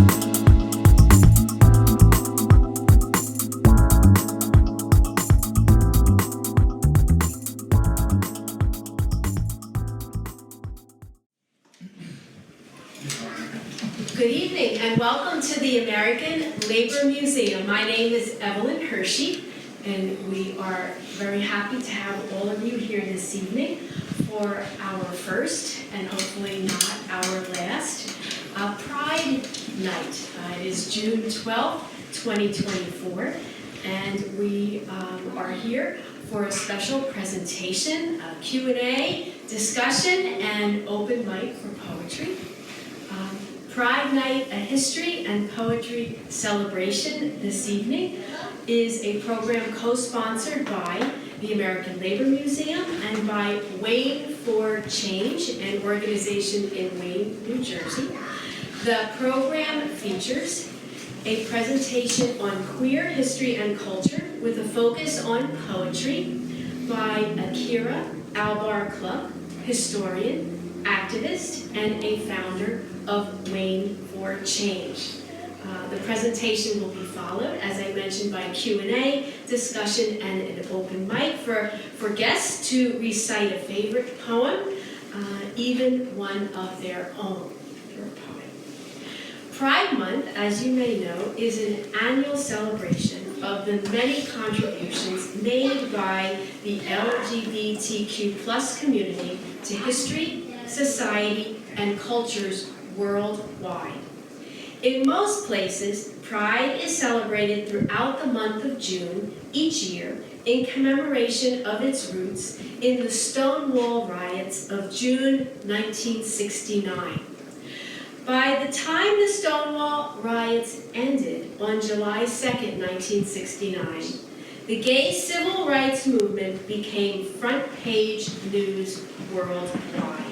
Good evening and welcome to the American Labor Museum. My name is Evelyn Hershey and we are very happy to have all of you here this evening for our first and hopefully not our last Pride Night. It is June 12th, 2024 and we are here for a special presentation, a Q&A, discussion, and open mic for poetry. Pride Night, a history and poetry celebration this evening is a program co-sponsored by the American Labor Museum and by Wayne for Change, an organization in Wayne, New Jersey. The program features a presentation on queer history and culture with a focus on poetry by Akira Albar Club, historian, activist, and a founder of Wayne for Change. The presentation will be followed, as I mentioned, by a Q&A, discussion, and an open mic for guests to recite a favorite poem, even one of their own, if you're a poet. Pride Month, as you may know, is an annual celebration of the many contributions made by the LGBTQ+ community to history, society, and cultures worldwide. In most places, Pride is celebrated throughout the month of June each year in commemoration of its roots in the Stonewall riots of June 1969. By the time the Stonewall riots ended on July 2nd, 1969, the gay civil rights movement became front-page news worldwide.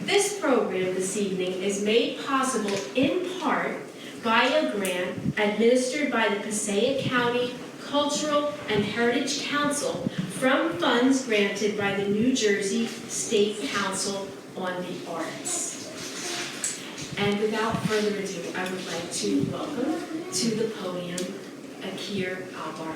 This program this evening is made possible in part by a grant administered by the Passaic County Cultural and Heritage Council from funds granted by the New Jersey State Council on the Arts. And without further ado, I would like to welcome to the podium Akira Albar.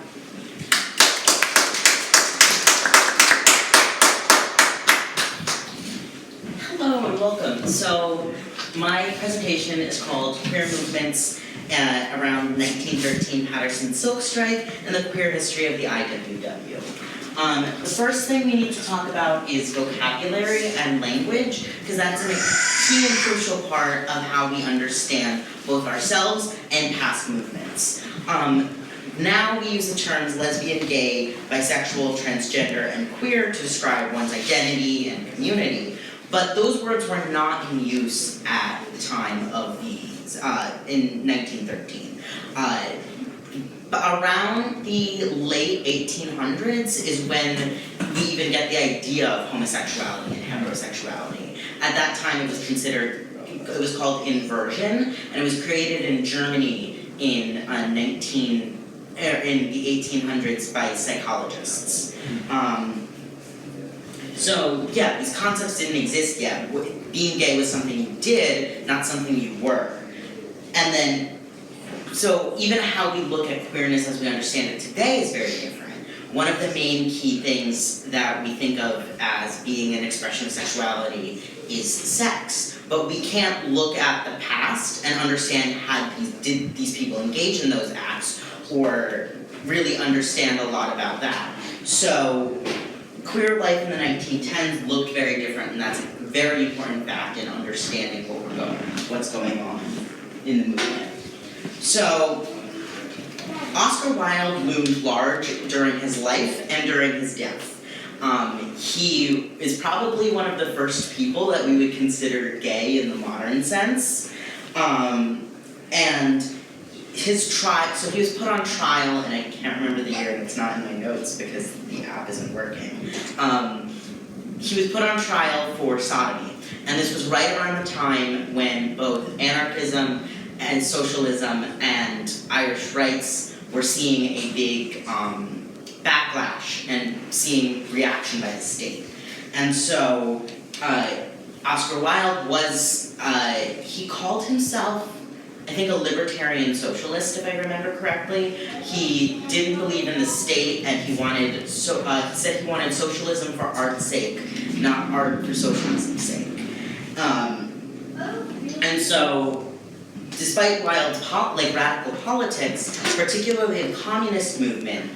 Hello and welcome. So my presentation is called Queer Movements around 1913 Patterson Silk Strike and the Queer History of the IWW. The first thing we need to talk about is vocabulary and language, because that's a key and crucial part of how we understand both ourselves and past movements. Now we use the terms lesbian, gay, bisexual, transgender, and queer to describe one's identity and community. But those words were not in use at the time of these, in 1913. But around the late 1800s is when we even get the idea of homosexuality and heterosexuality. At that time it was called inversion, and it was created in Germany in the 1800s by psychologists. So yeah, these concepts didn't exist yet. Being gay was something you did, not something you were. And then, so even how we look at queerness as we understand it today is very different. One of the main key things that we think of as being an expression of sexuality is sex. But we can't look at the past and understand did these people engage in those acts or really understand a lot about that. So queer life in the 1910s looked very different, and that's a very important fact in understanding what's going on in the movement. So, Oscar Wilde loomed large during his life and during his death. He is probably one of the first people that we would consider gay in the modern sense. And his trial, so he was put on trial, and I can't remember the year, and it's not in my notes because the app isn't working. He was put on trial for sodomy, and this was right around the time when both anarchism and socialism and Irish rights were seeing a big backlash and seeing reaction by the state. And so Oscar Wilde was, he called himself I think a libertarian socialist, if I remember correctly. He didn't believe in the state, and he said he wanted socialism for art's sake, not art for socialism's sake. And so, despite radical politics, particularly the communist movement,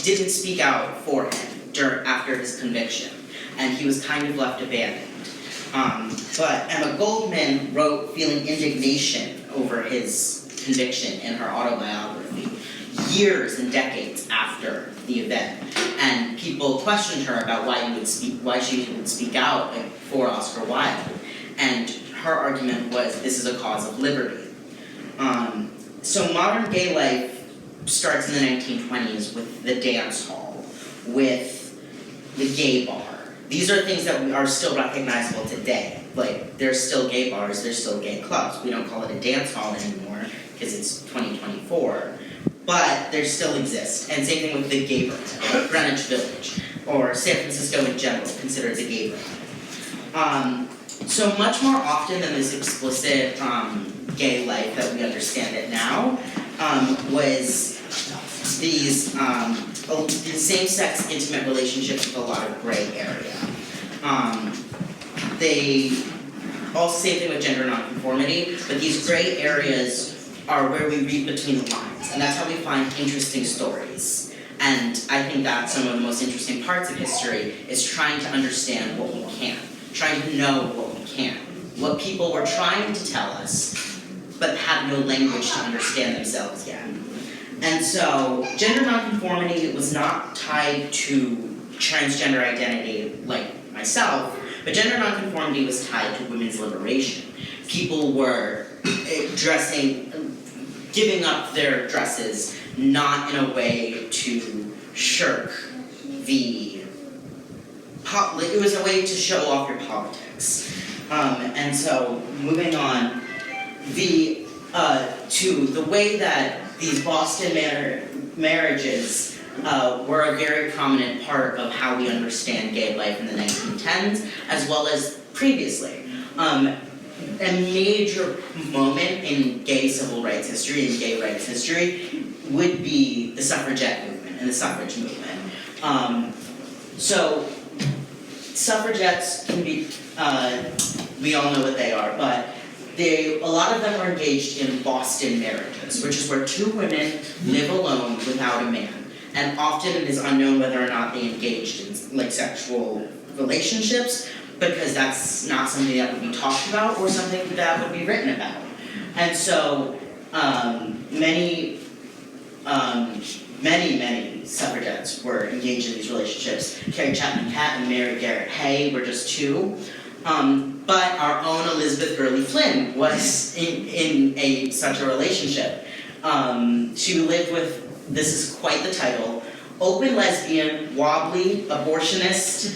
didn't speak out for him after his conviction, and he was kind of left abandoned. But Emma Goldman wrote feeling indignation over his conviction in her autobiography years and decades after the event, and people questioned her about why she would speak out for Oscar Wilde, and her argument was this is a cause of liberty. So modern gay life starts in the 1920s with the dance hall, with the gay bar. These are things that are still recognizable today. Like, there's still gay bars, there's still gay clubs. We don't call it a dance hall anymore because it's 2024, but they still exist. And same thing with the gay bar, Greenwich Village, or San Francisco in general, considered the gay bar. So much more often than this explicit gay life that we understand it now, was these same-sex intimate relationships with a lot of gray area. They also same thing with gender nonconformity, but these gray areas are where we read between the lines, and that's how we find interesting stories. And I think that's some of the most interesting parts of history, is trying to understand what we can, trying to know what we can, what people were trying to tell us, but had no language to understand themselves yet. And so, gender nonconformity was not tied to transgender identity like myself, but gender nonconformity was tied to women's liberation. People were giving up their dresses, not in a way to shirk it was a way to show off your politics. And so, moving on, to the way that these Boston marriages were a very prominent part of how we understand gay life in the 1910s, as well as previously. A major moment in gay civil rights history and gay rights history would be the suffragette movement and the suffrage movement. So, suffragettes can be, we all know what they are, but a lot of them are engaged in Boston marriages, which is where two women live alone without a man. And often it is unknown whether or not they engaged in sexual relationships, because that's not something that would be talked about or something that would be written about. And so many suffragettes were engaged in these relationships. Carrie Chapman Catt and Mary Garrett Hay were just two. But our own Elizabeth Gurley Flynn was in such a relationship. She lived with, this is quite the title, open lesbian, wobbly, abortionist,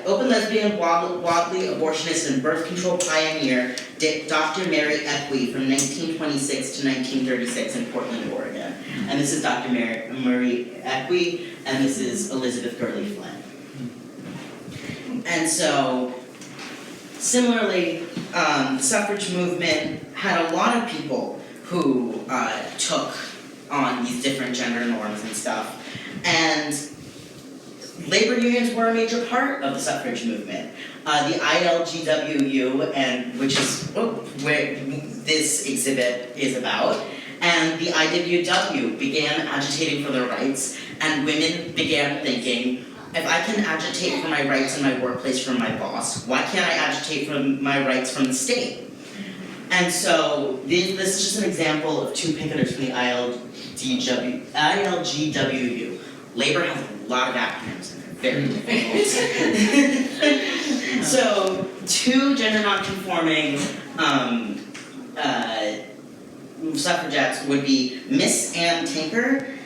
open lesbian, wobbly, abortionist, and birth control pioneer, Dr. Mary Equi from 1926 to 1936 in Portland, Oregon. And this is Dr. Mary Equi, and this is Elizabeth Gurley Flynn. And so, similarly, the suffrage movement had a lot of people who took on these different gender norms and stuff. And labor unions were a major part of the suffrage movement. The ILGWU, which is where this exhibit is about, and the IWW began agitating for their rights, and women began thinking, if I can agitate for my rights in my workplace from my boss, why can't I agitate for my rights from the state? And so this is just an example of two picketers from the ILGWU. Labor has a lot of acronyms and they're very difficult. So two gender non-conforming suffragettes would be Miss Ann Tinker,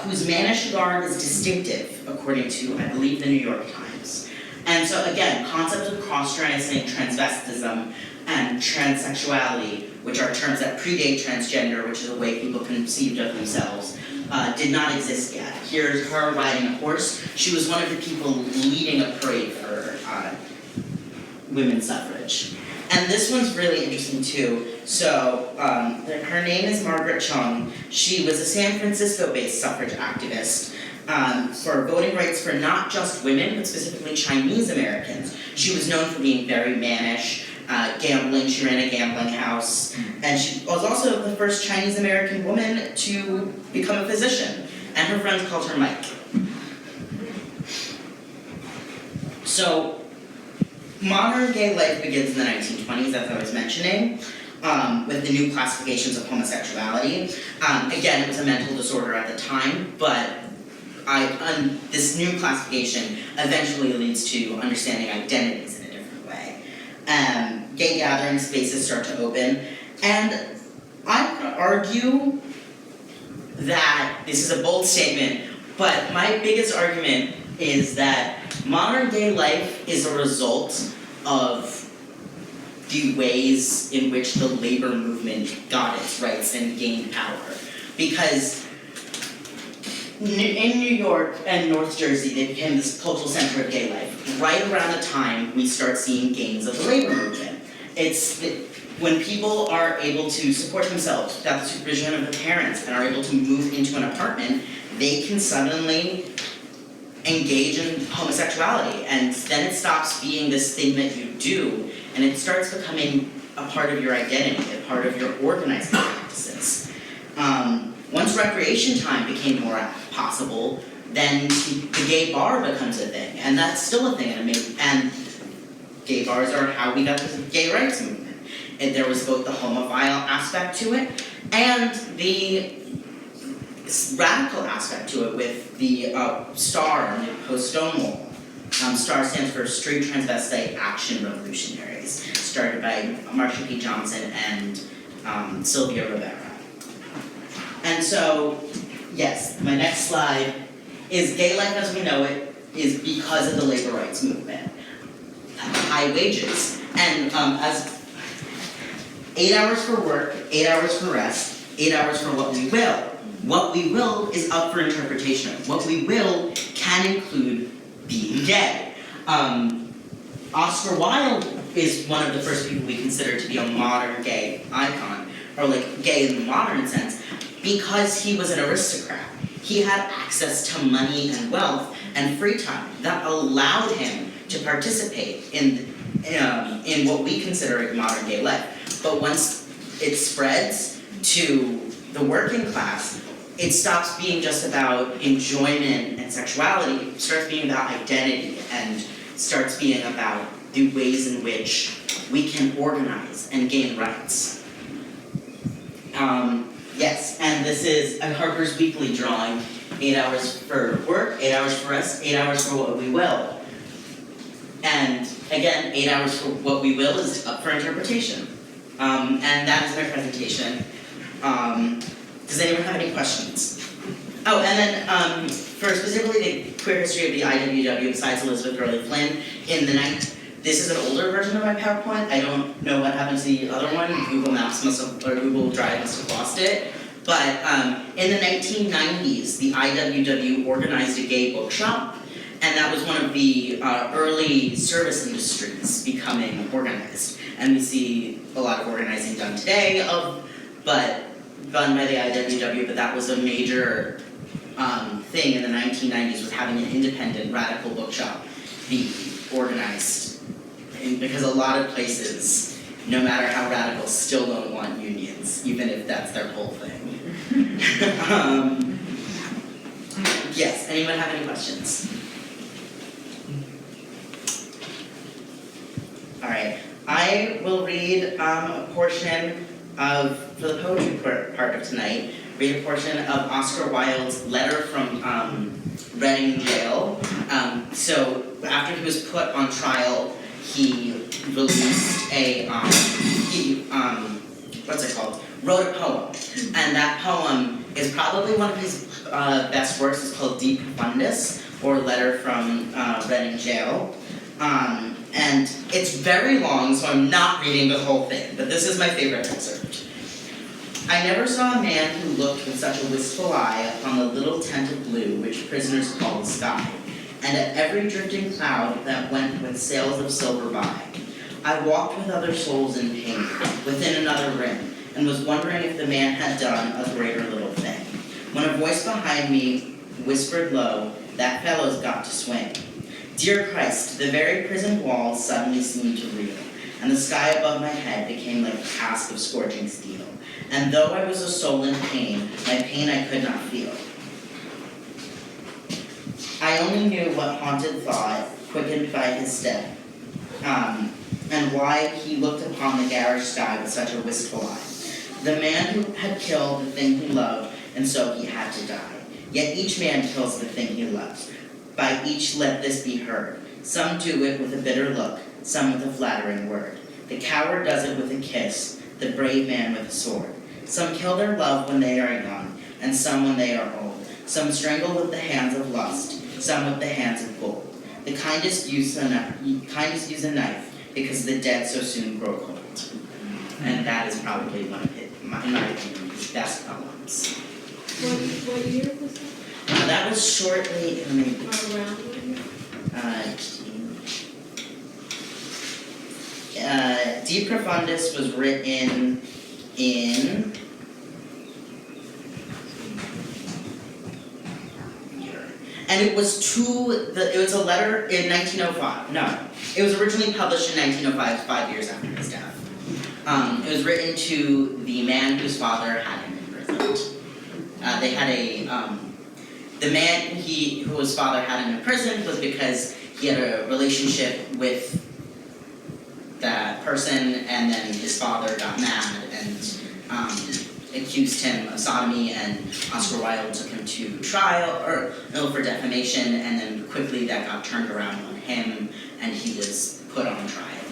whose mannish garb is distinctive, according to, I believe, the New York Times. And so again, concepts of cross-dressing, transvestism, and transsexuality, which are terms that predate transgender, which is the way people conceived of themselves, did not exist yet. Here's her riding a horse. She was one of the people leading a parade for women's suffrage. And this one's really interesting too. So, her name is Margaret Chung. She was a San Francisco-based suffrage activist for voting rights for not just women, but specifically Chinese Americans. She was known for being very mannish, gambling. She ran a gambling house, and she was also the first Chinese American woman to become a physician. And her friends called her Mike. So, modern gay life begins in the 1920s, as I was mentioning, with the new classifications of homosexuality. Again, it was a mental disorder at the time, but this new classification eventually leads to understanding identities in a different way. Gay gathering spaces start to open, and I would argue that, this is a bold statement, but my biggest argument is that modern gay life is a result of the ways in which the labor movement got its rights and gained power. Because in New York and North Jersey, they became this cultural center of gay life. Right around the time we start seeing gains of the labor movement. When people are able to support themselves without the supervision of the parents and are able to move into an apartment, they can suddenly engage in homosexuality, and then it stops being this thing that you do, and it starts becoming a part of your identity, a part of your organizing practices. Once recreation time became more possible, then the gay bar becomes a thing, and that's still a thing, and gay bars are how we got the gay rights movement. And there was both the homophile aspect to it, and the radical aspect to it with the STAR and the post-Stonewall. STAR stands for Street Transvestite Action Revolutionaries, started by Marsha P. Johnson and Sylvia Rivera. And so, yes, my next slide is gay life as we know it is because of the labor rights movement. High wages, and as 8 hours for work, 8 hours for rest, 8 hours for what we will. What we will is up for interpretation. What we will can include being gay. Oscar Wilde is one of the first people we consider to be a modern gay icon, or like gay in the modern sense, because he was an aristocrat. He had access to money and wealth and free time that allowed him to participate in what we consider modern gay life. But once it spreads to the working class, it stops being just about enjoyment and sexuality. It starts being about identity and starts being about the ways in which we can organize and gain rights. Yes, and this is a Harper's Weekly drawing. 8 hours for work, 8 hours for rest, 8 hours for what we will. And again, 8 hours for what we will is up for interpretation. And that is my presentation. Does anyone have any questions? Oh, and then for specifically the queer history of the IWW, besides Elizabeth Gurley Flynn, this is an older version of my PowerPoint. I don't know what happened to the other one. Google Maps or Google Drive must have lost it. But in the 1990s, the IWW organized a gay bookshop, and that was one of the early service industries becoming organized. And we see a lot of organizing done today, but done by the IWW, but that was a major thing in the 1990s, was having an independent radical bookshop be organized. Because a lot of places, no matter how radical, still don't want unions, even if that's their whole thing. Yes, anyone have any questions? All right, I will read a portion of, for the poetry part of tonight, read a portion of Oscar Wilde's letter from Reading Jail. So after he was put on trial, he released wrote a poem. And that poem is probably one of his best works. It's called De Profundis, or Letter from Reading Jail. And it's very long, so I'm not reading the whole thing, but this is my favorite excerpt. I never saw a man who looked with such a wistful eye upon the little tent of blue which prisoners call the sky, and at every drifting cloud that went with sails of silver by. I walked with other souls in pain, within another rim, and was wondering if the man had done a greater little thing. When a voice behind me whispered low, that fellow's got to swing. Dear Christ, the very prison walls suddenly seemed to reel, and the sky above my head became like a task of scorching steel. And though I was a soul in pain, my pain I could not feel. I only knew what haunted thought, quickened by his step, and why he looked upon the garish sky with such a wistful eye. The man who had killed the thing he loved, and so he had to die. Yet each man kills the thing he loves. By each let this be heard. Some do it with a bitter look, some with a flattering word. The coward does it with a kiss, the brave man with a sword. Some kill their love when they are young, and some when they are old. Some strangle with the hands of lust, some with the hands of gold. The kindest use a knife, because the dead so soon grow cold. And that is probably one of in my opinion, his best poems. What year was that? That was shortly, Around what year? De Profundis was written in and it was a letter in 1905. No, it was originally published in 1905, 5 years after his death. It was written to the man whose father had him imprisoned. They had the man whose father had him imprisoned was because he had a relationship with that person, and then his father got mad and accused him of sodomy, and Oscar Wilde took him to trial for defamation, and then quickly that got turned around on him, and he was put on trial.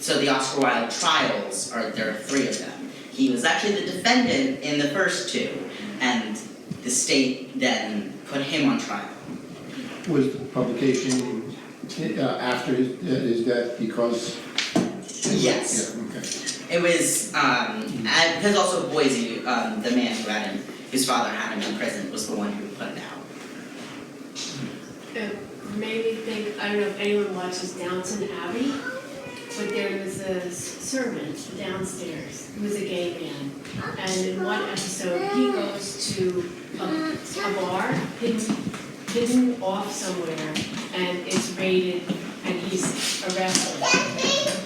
So the Oscar Wilde trials there are 3 of them. He was actually the defendant in the first 2, and the state then put him on trial. Was the publication after his death because? Yes. Yeah, okay. It was, because also Boise, the man whose father had him in prison, was the one who put it out. It made me think, I don't know if anyone watches Downton Abbey, but there was a servant downstairs who was a gay man. And in one episode, he goes to a bar, hidden off somewhere, and it's raided, and he's arrested.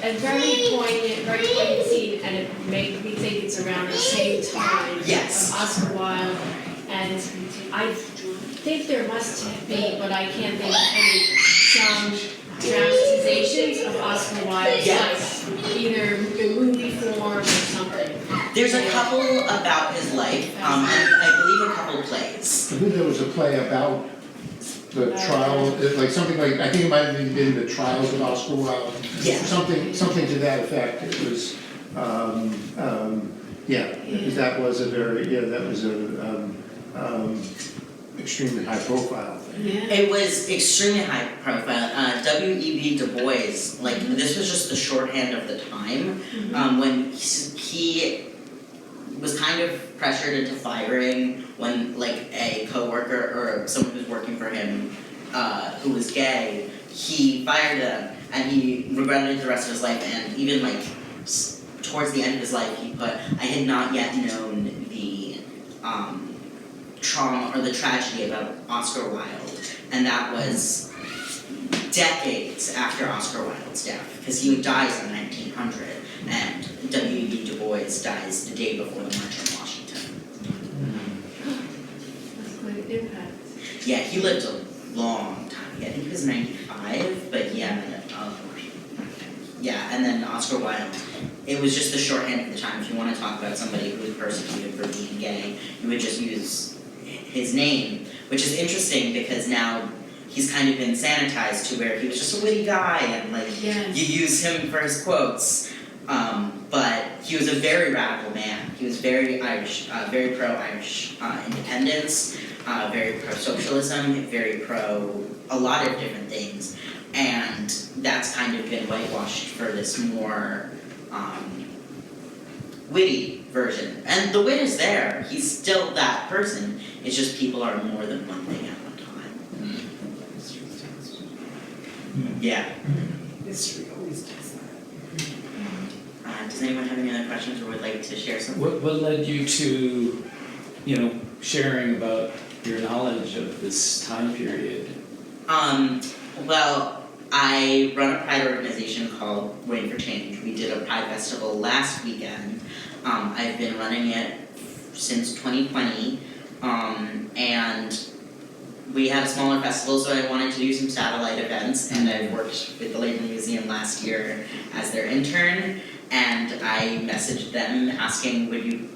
A very poignant scene, and it made me think it's around the same time Yes. of Oscar Wilde, and I think there must be, but I can't think of any, some dramatizations of Oscar Wilde's Yes. life, either in movie form or something. There's a couple about his life, and I believe a couple plays. I believe there was a play about the trial, like something like, I think it might have been the trials of Oscar Wilde. Yeah. Something to that effect. It was, because that was extremely high profile thing. Yeah. It was extremely high profile. W.E.B. Du Bois, this was just the shorthand of the time, when he was kind of pressured into firing when a coworker or someone who was working for him who was gay, he fired them and he regretted it the rest of his life, and even towards the end of his life he put, I had not yet known the trauma or the tragedy about Oscar Wilde, and that was decades after Oscar Wilde's death, because he dies in 1900, and W.E.B. Du Bois dies the day before the March on Washington. That's quite an impact. Yeah, he lived a long time. I think he was 95, but and then Oscar Wilde. It was just the shorthand at the time. If you want to talk about somebody who was persecuted for being gay, you would just use his name, which is interesting because now he's kind of been sanitized to where he was just a witty guy and Yes. you use him for his quotes. But he was a very radical man. He was very Irish, very pro-Irish independence, very pro-socialism, very pro a lot of different things. And that's kind of been whitewashed for this more witty version. And the wit is there. He's still that person. It's just people are more than one thing at one time. Yeah. History always does that. Does anyone have any other questions or would like to share something? What led you to, sharing about your knowledge of this time period? Well, I run a Pride organization called Waiting for Change. We did a Pride Festival last weekend. I've been running it since 2020, and we had a smaller festival, so I wanted to do some satellite events, and I worked with the Labor Museum last year as their intern, and I messaged them asking, with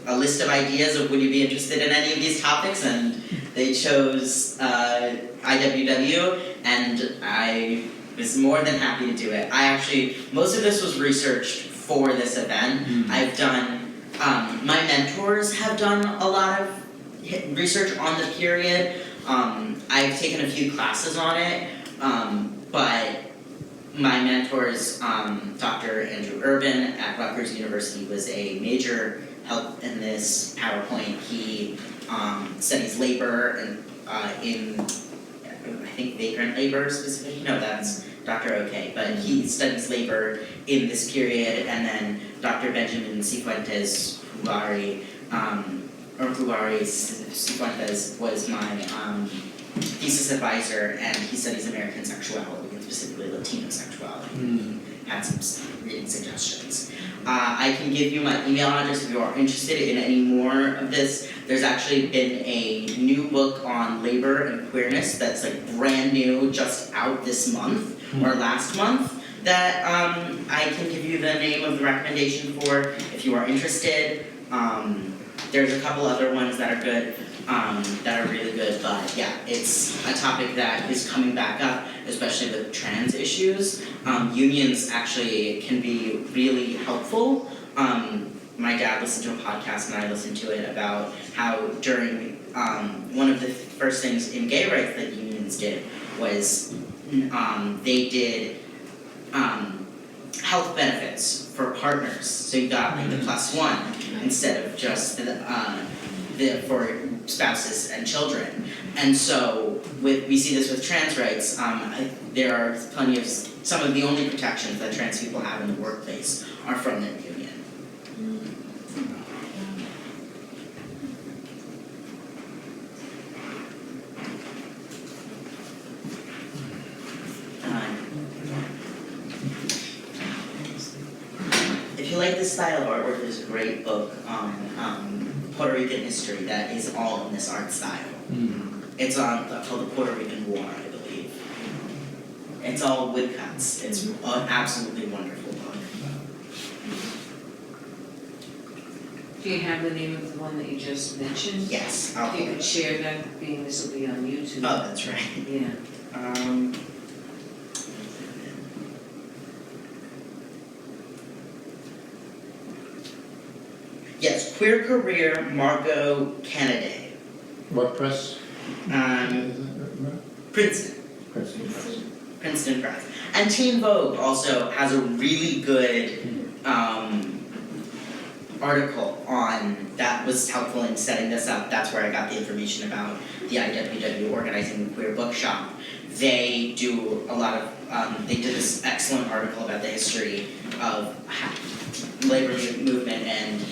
a list of ideas of would you be interested in any of these topics, and they chose IWW, and I was more than happy to do it. Most of this was researched for this event. I've done, my mentors have done a lot of research on the period. I've taken a few classes on it, but my mentors, Dr. Andrew Urban at Rutgers University, was a major help in this PowerPoint. He studies labor and in, I think, vagrant labor specifically. No, that's Dr. OK, but he studies labor in this period. And then Dr. Benjamin Cifuentes Cifuentes was my thesis advisor, and he studies American sexuality and specifically Latino sexuality. Had some reading suggestions. I can give you my email address if you are interested in any more of this. There's actually been a new book on labor and queerness that's like brand new, just out this month or last month, that I can give you the name of the recommendation for if you are interested. There's a couple other ones that are good, that are really good, but yeah, it's a topic that is coming back up, especially with trans issues. Unions actually can be really helpful. My dad listened to a podcast and I listened to it about how during one of the first things in gay rights that unions did was they did health benefits for partners. So you got like the +1 instead of just the for spouses and children. And so we see this with trans rights. There are plenty of, some of the only protections that trans people have in the workplace are from their union. If you like this style of artwork, there's a great book on Puerto Rican history that is all in this art style. It's called The Puerto Rican War, I believe. It's all woodcuts. It's an absolutely wonderful book. Do you have the name of the one that you just mentioned? Yes, If you could share that, being this will be on YouTube. Oh, that's right. Yeah. Yes, Queer Career, Margot Kennedy. What press? Princeton. Princeton Press. And Teen Vogue also has a really good article on that was helpful in setting this up. That's where I got the information about the IWW organizing the Queer Bookshop. They do a lot of, they did this excellent article about the history of labor movement and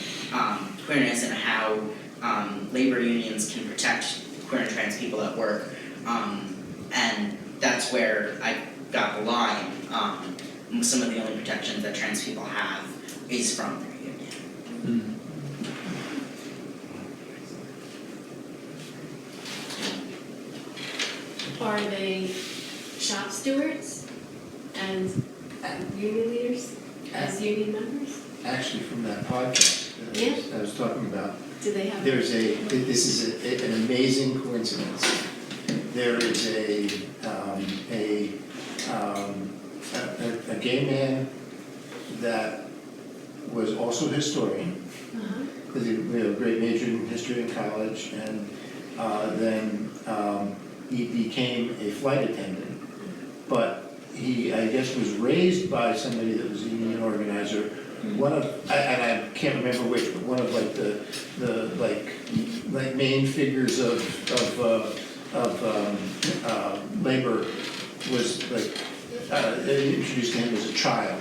queerness and how labor unions can protect queer and trans people at work. And that's where I got the line. Some of the only protections that trans people have is from their union. Are they shop stewards and union leaders as union members? Actually, from that podcast that I was talking about, Do they have? this is an amazing coincidence. There is a gay man that was also a historian, Uh-huh. because he had a great major in history in college, and then he became a flight attendant. But he, I guess, was raised by somebody that was a union organizer. One of, and I can't remember which, but one of like the main figures of labor was like introduced to him as a child.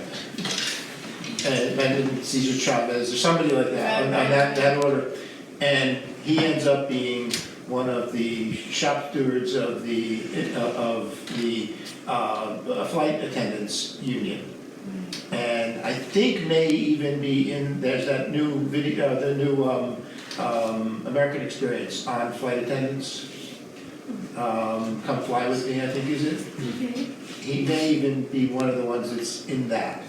And Benjamin Caesar Chavez or somebody like that, on that order. And he ends up being one of the shop stewards of the flight attendants union. And I think may even be there's that new video, the new American Experience on flight attendants. Come Fly With Me, I think is it. Okay. He may even be one of the ones that's in that.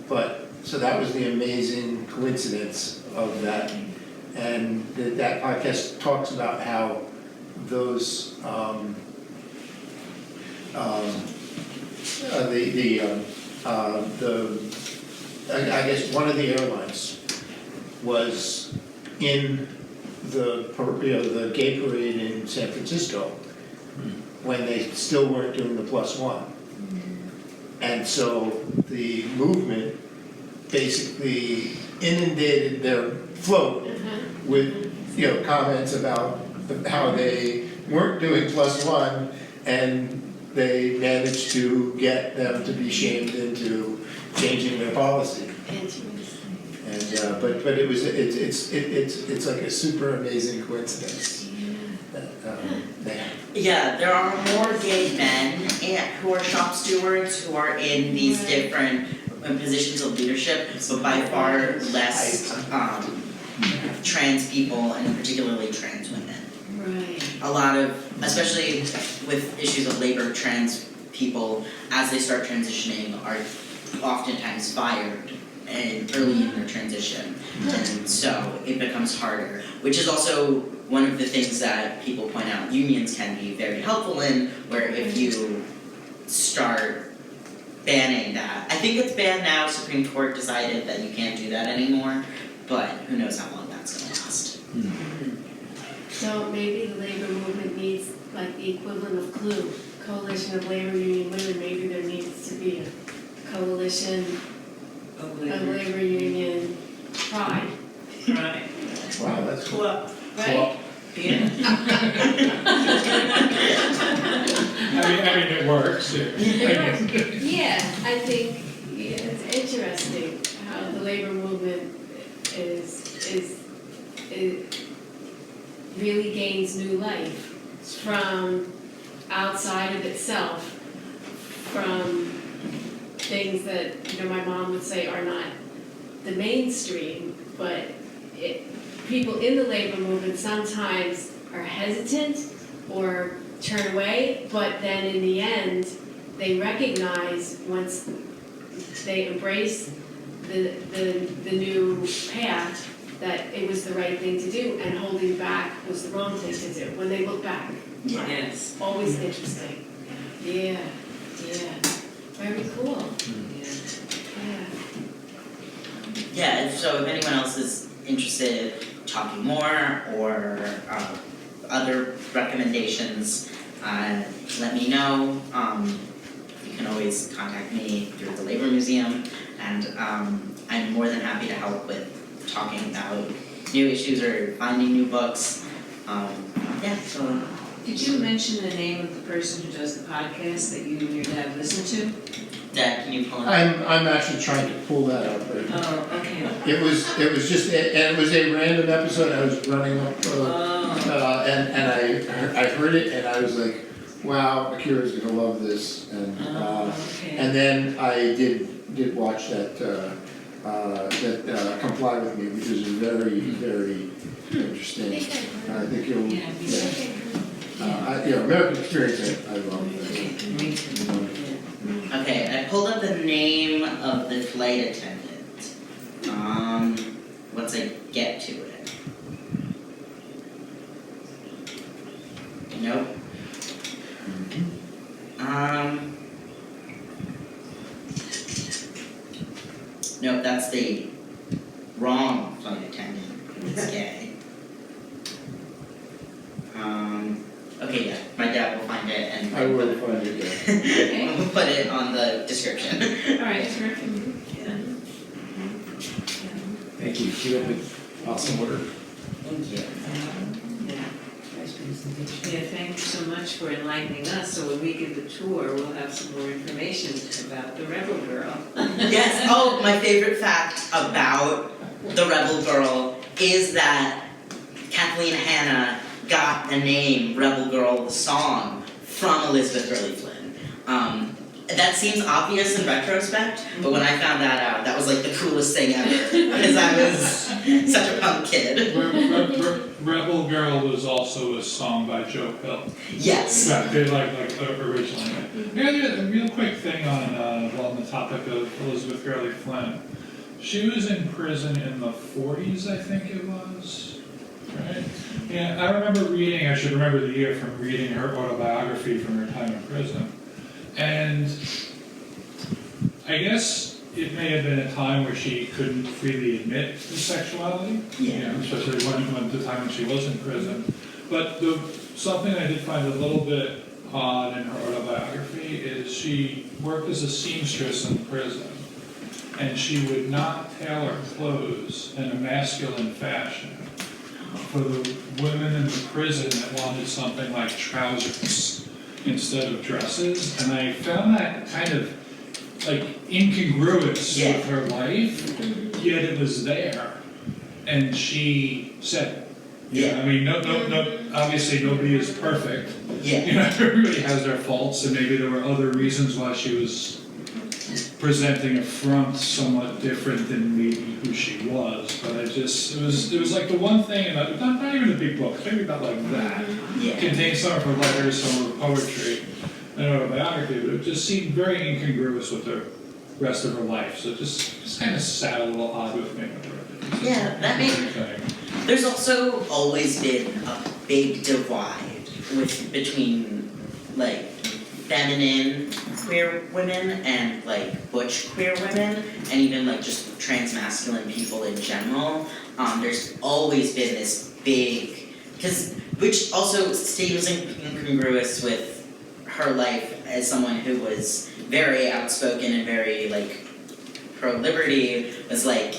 But, so that was the amazing coincidence of that. And that podcast talks about how those, I guess one of the airlines was in the gay parade in San Francisco when they still weren't doing the +1. And so the movement basically inundated their float with, comments about how they weren't doing +1, and they managed to get them to be shamed into changing their policy. Interesting. And but it's like a super amazing coincidence. That, Yeah, there are more gay men who are shop stewards who are in these different positions of leadership, but by far less trans people and particularly trans women. Right. A lot of, especially with issues of labor, trans people, as they start transitioning, are oftentimes fired and early in their transition. And so it becomes harder, which is also one of the things that people point out unions can be very helpful in, where if you start banning that. I think it's banned now, Supreme Court decided that you can't do that anymore, but who knows how long that's gonna last. So maybe the labor movement needs like the equivalent of CLUE, Coalition of Labor Union Women. Maybe there needs to be a coalition of labor union pride. Right. wow, that's cool. Right? Yeah. I mean, it works, yeah. Yeah, I think it's interesting how the labor movement is really gains new life from outside of itself, from things that, my mom would say are not the mainstream, but people in the labor movement sometimes are hesitant or turn away, but then in the end, they recognize once they embrace the new path that it was the right thing to do, and holding back was the wrong thing to do, when they look back. Yes. Always interesting. Yeah, very cool, yeah. Yeah, so if anyone else is interested in talking more or other recommendations, let me know. You can always contact me through the Labor Museum, and I'm more than happy to help with talking about new issues or finding new books. So. Did you mention the name of the person who does the podcast that you and your dad listen to? Dad, can you pull it up? I'm actually trying to pull that up right now. Oh, okay. It was just, and it was a random episode, I was running up, and I heard it and I was like, wow, Akira's gonna love this, and Okay. and then I did watch that Comply With Me, which is very, very interesting. I think you'll, Yeah, me too. American Experience, I love. Me too. Okay, I pulled up the name of the flight attendant. Once I get to it. Nope. Nope, that's the wrong flight attendant. It's gay. Okay, yeah, my dad will find it and I will find it, yeah. we'll put it on the description. Alright, terrific. Thank you, keep up with awesome work. Thank you. Yeah, thank you so much for enlightening us, so when we give the tour, we'll have some more information about the Rebel Girl. Yes, oh, my favorite fact about the Rebel Girl is that Kathleen Hanna got the name Rebel Girl, the song, from Elizabeth Gurley Flynn. That seems obvious in retrospect, but when I found that out, that was like the coolest thing ever, because I was such a punk kid. Rebel Girl was also a song by Joe Hill. Yes. Yeah, they originally. Yeah, a real quick thing on the topic of Elizabeth Gurley Flynn. She was in prison in the 40s, I think it was, right? Yeah, I remember reading, I should remember the year from reading her autobiography from her time in prison. And I guess it may have been a time where she couldn't freely admit her sexuality, Yeah. especially when the time when she was in prison. But something I did find a little bit odd in her autobiography is she worked as a seamstress in prison, and she would not tailor clothes in a masculine fashion for the women in the prison that wanted something like trousers instead of dresses, and I found that kind of like incongruous Yeah. with her life, yet it was there, and she said it. Yeah. I mean, no, obviously nobody is perfect. Yeah. You know, everybody has their faults, and maybe there were other reasons why she was presenting a front somewhat different than maybe who she was, but it was like the one thing, and not even a big book, maybe about like that. Yeah. Contains some of her letters, some of her poetry, and autobiography, but it just seemed very incongruous with the rest of her life, so it just kind of sat a little odd with me. Yeah, that makes. There's also always been a big divide between like feminine queer women and like butch queer women, and even like just trans-masculine people in general. There's always been this big, which also seems incongruous with her life as someone who was very outspoken and very like pro-liberty, was like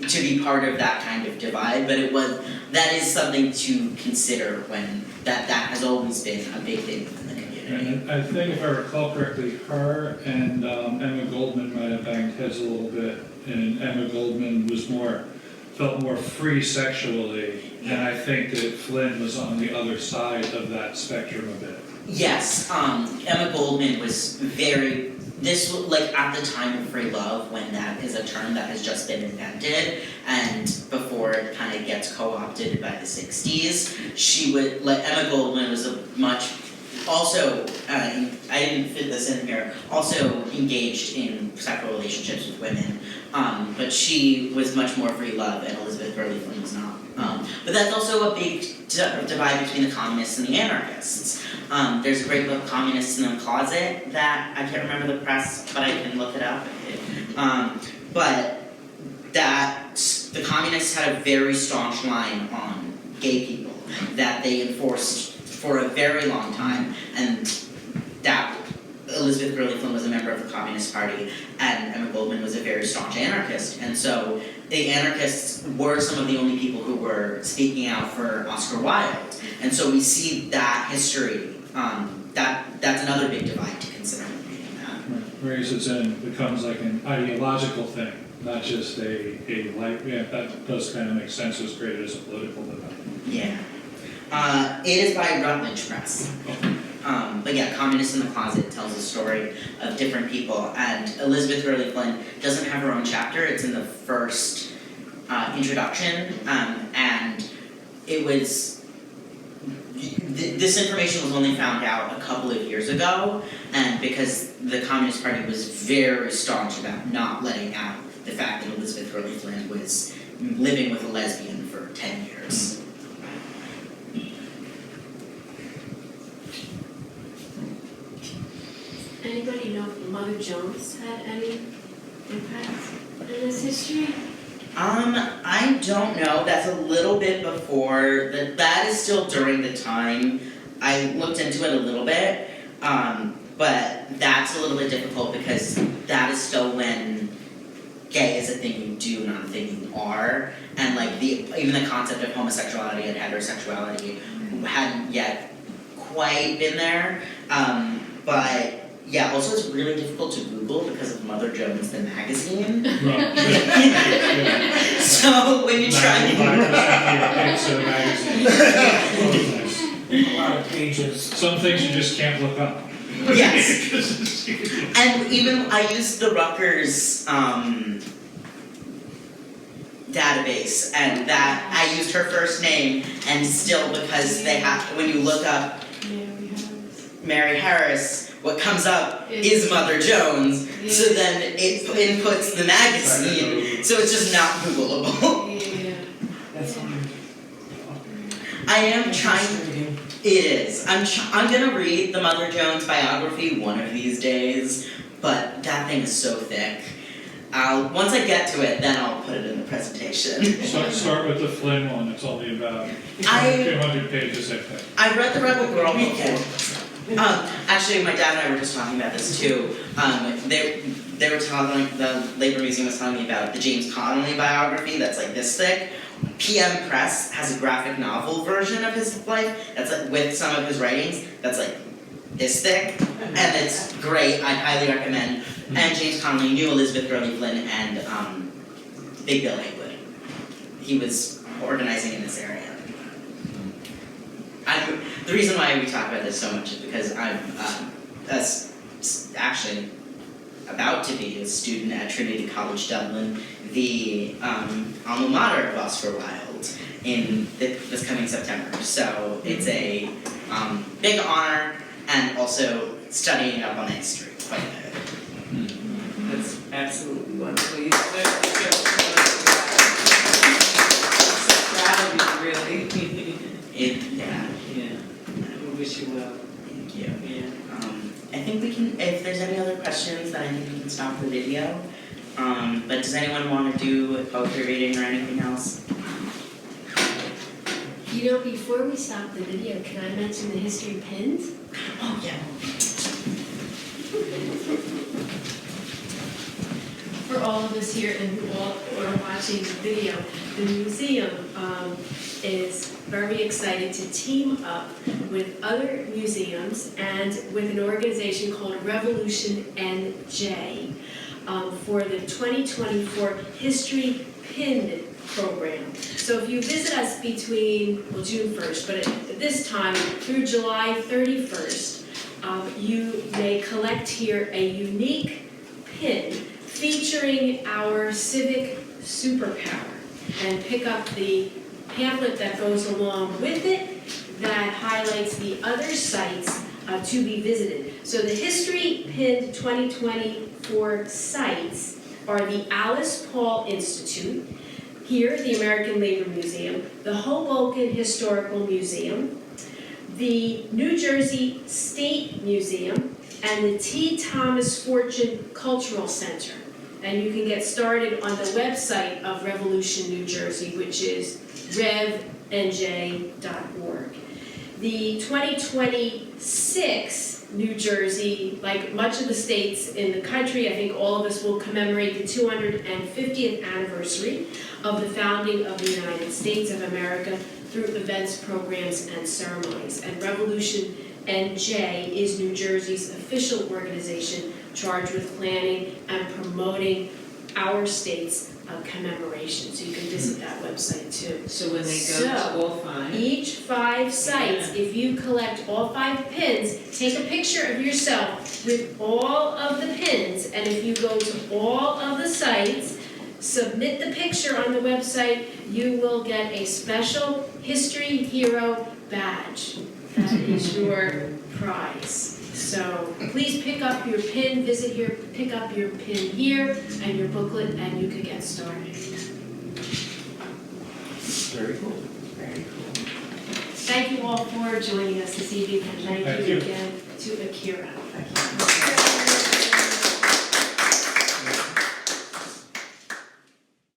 to be part of that kind of divide, but that is something to consider when that has always been a big thing within the community. And I think if I recall correctly, her and Emma Goldman might have banged heads a little bit, and Emma Goldman felt more free sexually, and I think that Flynn was on the other side of that spectrum a bit. Yes, Emma Goldman was like at the time of free love, when that is a term that has just been invented, and before it kind of gets co-opted by the 60s, Emma Goldman was also, I didn't fit this in here, also engaged in sexual relationships with women, but she was much more free love, and Elizabeth Gurley Flynn was not. But that's also a big divide between the communists and the anarchists. There's a great book, Communists in the Closet, that I can't remember the press, but I can look it up. But that the communists had a very staunch line on gay people that they enforced for a very long time, and that Elizabeth Gurley Flynn was a member of the Communist Party, and Emma Goldman was a very staunch anarchist, and so the anarchists were some of the only people who were speaking out for Oscar Wilde, and so we see that history. That's another big divide to consider when reading that. Whereas it becomes like an ideological thing, not just a like, yeah, that does kind of make sense. It was created as a political divide. Yeah. It is by Routledge Press. But yeah, Communists in the Closet tells a story of different people, and Elizabeth Gurley Flynn doesn't have her own chapter. It's in the first introduction, and it was. This information was only found out a couple of years ago, and because the Communist Party was very staunch about not letting out the fact that Elizabeth Gurley Flynn was living with a lesbian for 10 years. Anybody know if Mother Jones had any impact in this history? I don't know. That's a little bit before. That is still during the time. I looked into it a little bit, but that's a little bit difficult because that is still when gay is a thing you do, not a thing you are, and like even the concept of homosexuality and heterosexuality hadn't yet quite been there. But yeah, also it's really difficult to Google because of Mother Jones the magazine. Right. Yeah. So when you try 95% of magazines. A lot of pages. Some things you just can't look up. Yes. And even I used the Rutgers database, and that I used her first name, and still because they have when you look up Mary Harris, what comes up is Mother Jones. So then it inputs the magazine, so it's just not Googleable. That's I am trying. It is. I'm gonna read the Mother Jones biography one of these days, but that thing is so thick. Once I get to it, then I'll put it in the presentation. Start with the Flynn one, it's only about 200 pages, I think. I read the Rebel Girl before. Actually, my dad and I were just talking about this too. They were talking, the Labor Museum was telling me about the James Connolly biography that's like this thick. PM Press has a graphic novel version of his life that's like with some of his writings that's like this thick, and it's great. I highly recommend. And James Connolly knew Elizabeth Gurley Flynn and Big Bill Haywood. He was organizing in this area. The reason why we talk about this so much is because I'm actually about to be a student at Trinity College Dublin, the alma mater of Oscar Wilde, in this coming September. So it's a big honor, and also studying up on history quite a bit. That's absolutely wonderful. You deserve to show I'm so proud of you, really. Yeah. We wish you well. Thank you. Yeah. I think we can, if there's any other questions, then I think we can stop the video. But does anyone want to do a poetry reading or anything else? You know, before we stop the video, can I mention the history pins? Oh, yeah. For all of us here and who all are watching the video, the museum is very excited to team up with other museums and with an organization called Revolution NJ for the 2024 History Pin Program. So if you visit us between, June 1st, but at this time through July 31st, you may collect here a unique pin featuring our civic superpower and pick up the pamphlet that goes along with it that highlights the other sites to be visited. So the History Pin 2024 sites are the Alice Paul Institute, here the American Labor Museum, the Hoboken Historical Museum, the New Jersey State Museum, and the T. Thomas Fortune Cultural Center. And you can get started on the website of Revolution New Jersey, which is revnj.org. The 2026 New Jersey, like much of the states in the country, I think all of us will commemorate the 250th anniversary of the founding of the United States of America through events, programs, and ceremonies. And Revolution NJ is New Jersey's official organization charged with planning and promoting our state's commemoration. So you can visit that website too. So when they go to all five. Each 5 sites, if you collect all 5 pins, take a picture of yourself with all of the pins, and if you go to all of the sites, submit the picture on the website, you will get a special History Hero badge. That is your prize. So please pick up your pin, visit here, pick up your pin here and your booklet, and you can get started. Very cool. Very cool. Thank you all for joining us this evening, and thank Thank you you. again to Akira.